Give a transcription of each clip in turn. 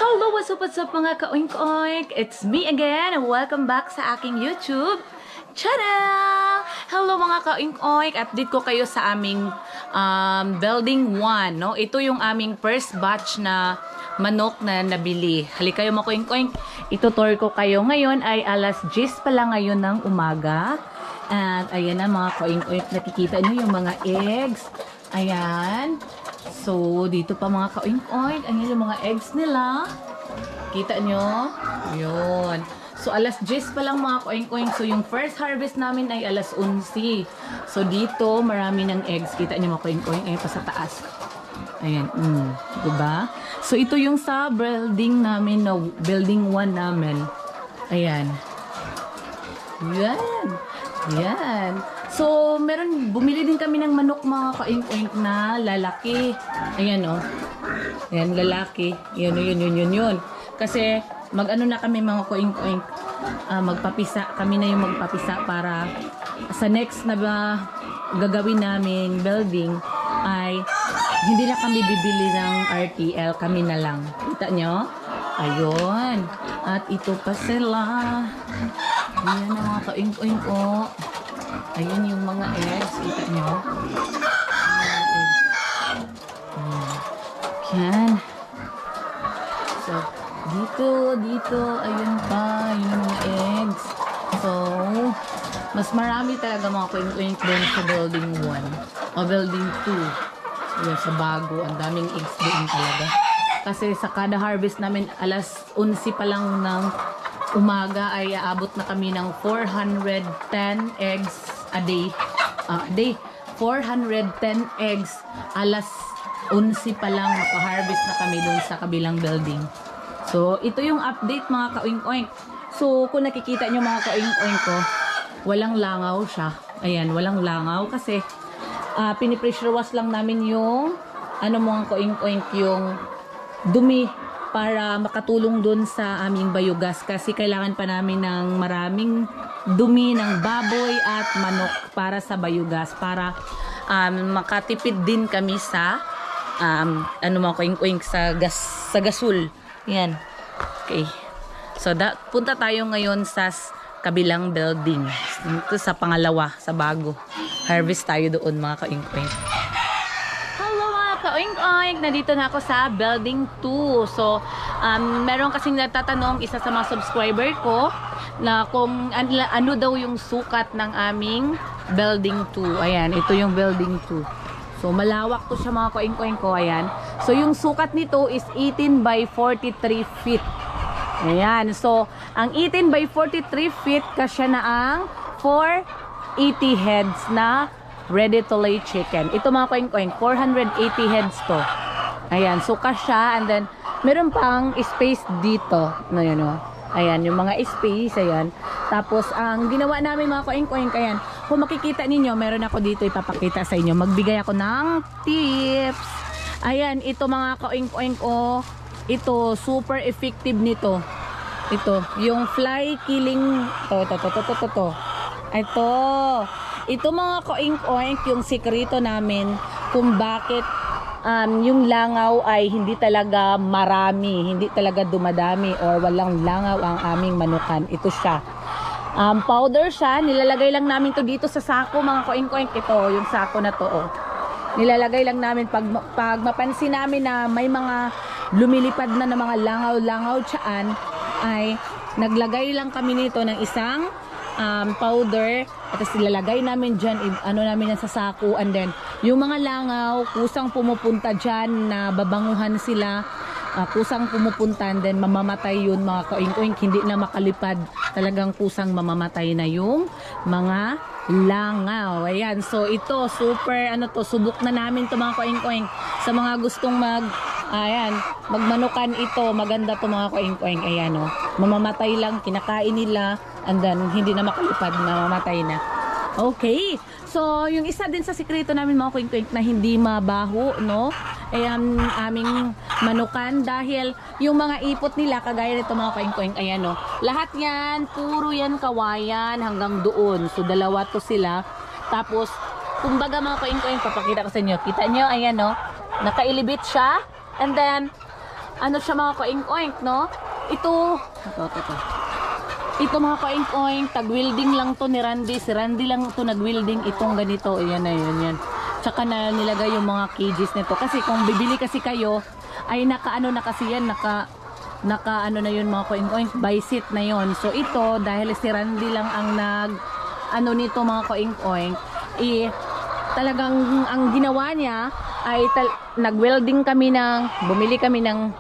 Hello, what's up mga ka-oink-oink? It's me again and welcome back sa aking YouTube channel! Hello mga ka-oink-oink! Update ko kayo sa aming building 1. No? Ito yung aming first batch na manok na nabili. Halika kayo mga ka-oink-oink. Itutour ko kayo. Ngayon ay alas 10 pa lang ngayon ng umaga. At ayan na mga ka-oink-oink. Nakikita nyo yung mga eggs. Ayan. So, dito pa mga ka-oink-oink. Ayan yung mga eggs nila. Kita nyo? Yun. So, alas 10 pa lang mga ka-oink-oink. So, yung first harvest namin ay alas 11. So, dito, marami ng eggs. Kita nyo mga ka-oink-oink. Ayan pa sa taas. Ayan. Diba? So, ito yung sa building namin, no, building 1 namin. Ayan. Yan. Yan. So, bumili din kami ng manok mga ka-oink-oink na lalaki. Ayan, oh. Ayan, lalaki. Yun. Kasi, mag-ano na kami mga ka-oink-oink. Magpapisa. Kami na yung magpapisa para sa next na gagawin namin building ay hindi na kami bibili ng RTL. Kami na lang. Kita nyo? Ayun. At ito pa sila. Ayan ang mga ka-oink-oink, oh. Ayan yung mga eggs. Kita nyo? Yan. So, dito. Ayun pa. Yun yung mga eggs. So, mas marami talaga mga ka-oink-oink din sa building 1. O building 2. Yan, sa bago. Ang daming eggs din talaga. Kasi sa kada harvest namin, alas 11 pa lang ng umaga ay aabot na kami ng 410 eggs a day. 410 eggs. Alas 11 pa lang maka-harvest na kami dun sa kabilang building. So, ito yung update mga ka-oink-oink. So, kung nakikita nyo mga ka-oink-oink ko, walang langaw siya. Ayan, walang langaw kasi pinipressure wash lang namin yung mga ka-oink-oink, yung dumi para makatulong dun sa aming biogas kasi kailangan pa namin ng maraming dumi ng baboy at manok para sa biogas para makatipid din kami sa mga ka-oink-oink sa gasol. Yan. Okay. So, punta tayo ngayon sa kabilang building. Ito sa pangalawa, sa bago. Harvest tayo doon mga ka-oink-oink. Hello mga ka-oink-oink! Nandito na ako sa building 2. So, meron kasing natatanong isa sa mga subscriber ko na kung ano daw yung sukat ng aming building 2. Ayan, ito yung building 2. So, malawak to siya mga ka-oink-oink ko. Ayan. So, yung sukat nito is 18 by 43 feet. Ayan. So, ang 18 by 43 feet, kasya na ang 480 heads na ready to lay chicken. Ito mga ka-oink-oink, 480 heads to. Ayan. So, kasya. And then, meron pang space dito. Ayan, oh. Ayan, yung mga space. Ayan. Tapos, ang ginawa namin mga ka-oink-oink, ayan. Kung makikita ninyo, meron ako dito ipapakita sa inyo. Magbigay ako ng tips. Ayan, ito mga ka-oink-oink, oh. Ito, super effective nito. Ito, yung fly killing. Ito mga ka-oink-oink, yung sekreto namin kung bakit yung langaw ay hindi talaga marami, hindi talaga dumadami or walang langaw ang aming manukan. Ito siya. Powder siya, nilalagay lang namin to dito sa sako mga ka-oink-oink. Ito, yung sako na to, oh. Nilalagay lang namin pag mapansin namin na may mga lumilipad na mga langaw-langaw dyan, ay naglagay lang kami nito ng isang powder at ilalagay namin dyan, namin yan sa sako, and then yung mga langaw kusang pumupunta dyan na babanguhan sila, kusang pumupunta, and then mamamatay yun mga ka-oink-oink, hindi na makalipad, talagang kusang mamamatay na yung mga langaw. Ayan, so ito super subok na namin to mga ka-oink-oink sa mga gustong magmanukan. Ito maganda to mga ka-oink-oink. Ayan, oh, mamamatay lang, kinakain nila, and then hindi na makalipad, mamamatay na. Okay, so yung isa din sa sikreto namin mga ka-oink-oink na hindi mabaho, no, aming manukan, dahil yung mga ipot nila kagaya nito mga ka-oink-oink, ayan, no, lahat yan, puro yan kawayan hanggang doon. So dalawa to sila. Tapos kumbaga mga ka-oink-oink, papakita ko sa inyo, kita nyo, ayan, no, nakailibit siya, and then ano siya mga ka-oink-oink, no? Ito. Ito mga ka-oink-oink, tag-welding lang to ni Randy. Si Randy lang to nag-welding itong ganito. Ayan na yun, yan. Tsaka na nilagay yung mga cages nito. Kasi kung bibili kasi kayo, ay naka-ano na kasi yan, naka ano na yun mga ka-oink-oink, by seat na yun. So ito, dahil si Randy lang ang ano nito mga ka-oink-oink, talagang ang ginawa niya ay nag-welding kami bumili kami ng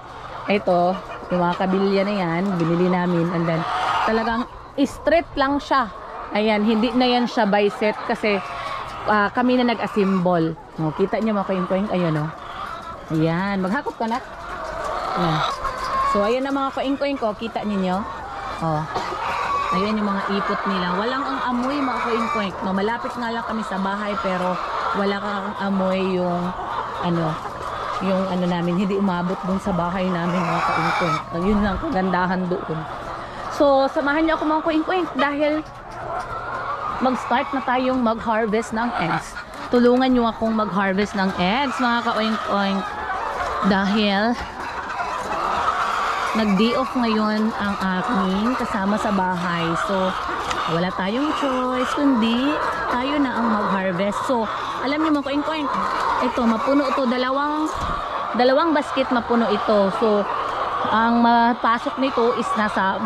ito, yung mga kabilya na yan, binili namin, and then talagang straight lang siya. Ayan, hindi na yan siya by set kasi kami na nag-assemble. O, kita nyo mga ka-oink-oink, ayun o. Ayan, maghakot ka na. Ayan. So, ayan na mga ka-oink-oink ko, kita ninyo. O, ayan yung mga ipot nila. Walang ang amoy mga ka-oink-oink. No, malapit nga lang kami sa bahay pero wala kang amoy yung ano namin, hindi umabot dun sa bahay namin mga ka-oink-oink. Yun lang kagandahan doon. So, samahan niyo ako mga ka-oink-oink dahil mag-start na tayong mag-harvest ng eggs. Tulungan niyo akong mag-harvest ng eggs mga ka-oink-oink dahil nag-day off ngayon ang aking kasama sa bahay. So, wala tayong choice kundi tayo na ang mag-harvest. So, alam niyo mga ka-oink-oink, ito mapuno ito, dalawang basket mapuno ito. So, ang mapasok nito is nasa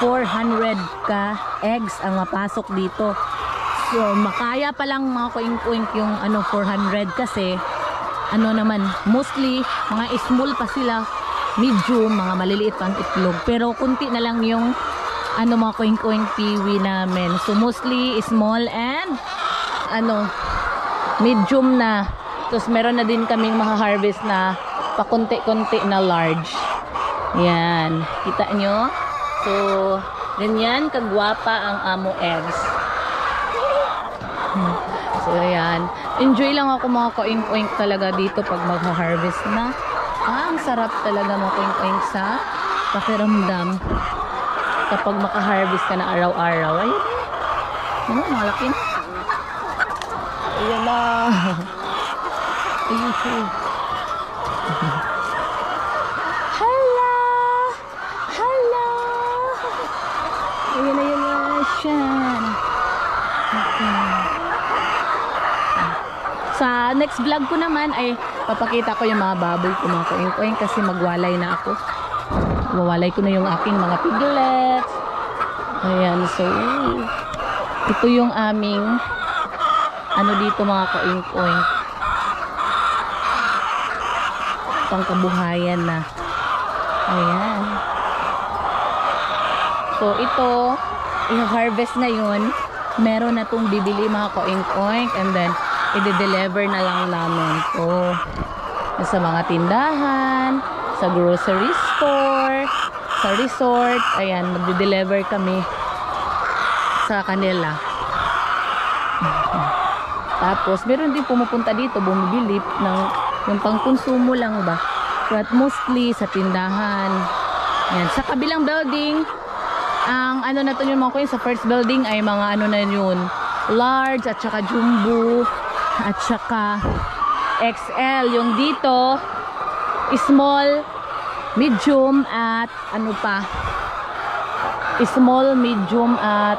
400 ka eggs ang mapasok dito. So, makaya pa lang mga ka-oink-oink yung 400 kasi naman, mostly mga small pa sila, medium, mga maliliit pang itlog. Pero kunti na lang yung mga ka-oink-oink piwi namin. So, mostly small and medium na. Tapos meron na din kaming maha-harvest na pakunti-kunti na large. Yan. Kita nyo? So, ganyan kagwapa ang amo eggs. So, ayan. Enjoy lang ako mga ka-oink-oink talaga dito pag magha-harvest na. Ang sarap talaga mga ka-oink-oink sa pakiramdam kapag maka-harvest ka na araw-araw. Ayun. Malaki na. Ayan na. Ayun siya. Hello! Hello! Ayan na yun siya. Okay. Sa next vlog ko naman ay papakita ko yung mga baboy ko mga ka-oink-oink kasi magwalay na ako. Wawalay ko na yung aking mga piglets. Ayan, so ito yung aming dito mga ka-oink-oink, pangkabuhayan na. Ayan. So ito i-harvest na yun, meron na itong bibili mga ka-oink-oink and then i-deliver na lang namin ito sa mga tindahan, sa grocery store, sa resort. Ayan, magde-deliver kami sa kanila. Tapos meron din pumupunta dito bumibili ng yung pangkonsumo lang ba, but mostly sa tindahan. Yan, sa kabilang building ang na to yung mga coins, sa first building ay mga na yun, large at saka jumbo at saka XL. Yung dito small, medium at small, medium at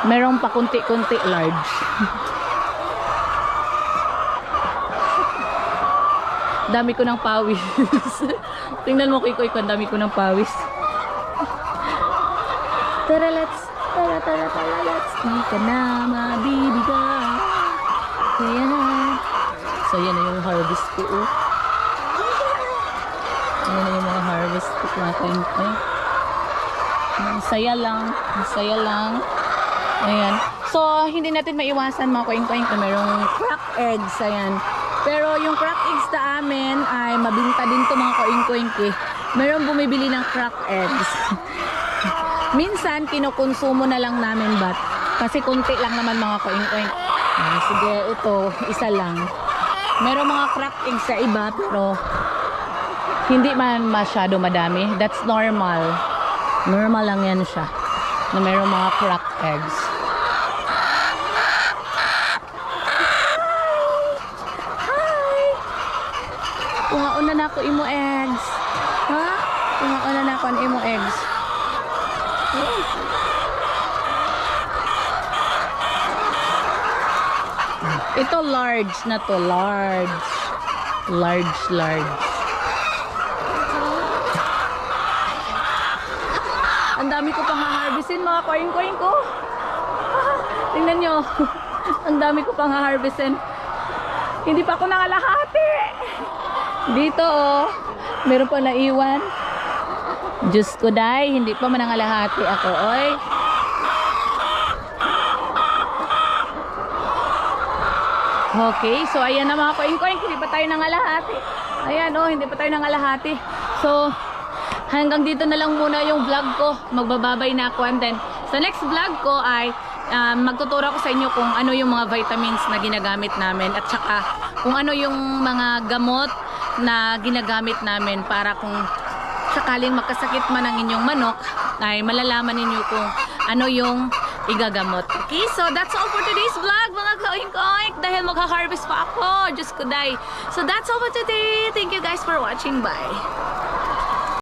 merong pa kunti-kunti large. Dami ko ng pawis. Tingnan mo kikoy ko, dami ko ng pawis. Tara, let's di ka na mabibigay. Ayan. So, yan na yung harvest ko. Yan na yung mga harvest ko. Masaya lang. Ayan. So, hindi natin maiwasan mga ka-oink-oink na merong crack eggs. Ayan. Pero yung crack eggs na amin ay mabinta din to mga ka-oink-oink eh. Meron bumibili ng crack eggs. Minsan, kinukonsumo na lang namin kasi kunti lang naman mga ka-oink-oink. Sige, ito, isa lang. Meron mga crack eggs sa iba pero hindi man masyado madami. That's normal. Normal lang yan siya na meron mga crack eggs. Wow, na na ako imo eggs. Ha? Kumauna na ako ng imo eggs. Ito large na to, large. Large. Ang dami ko pang ha-harvestin mga koing-koing ko. Tingnan nyo. Ang dami ko pang ha-harvestin. Hindi pa ako nangalahati. Dito oh. Meron pa naiwan. Diyos ko day. Hindi pa manangalahati ako. Oy. Okay. So ayan na mga koing-koing. Hindi pa tayo nangalahati. Ayan oh. Hindi pa tayo nangalahati. So hanggang dito na lang muna yung vlog ko. Magbababay na ako, and then sa next vlog ko ay magtuturo ko sa inyo kung ano yung mga vitamins na ginagamit namin, at saka kung ano yung mga gamot na ginagamit namin para kung sakaling magkasakit man ang inyong manok ay malalaman ninyo kung ano yung igagamot. Okay, so that's all for today's vlog mga kaoink-oink, dahil magha-harvest pa ako. Diyos ko day. So that's all for today. Thank you guys for watching. Bye.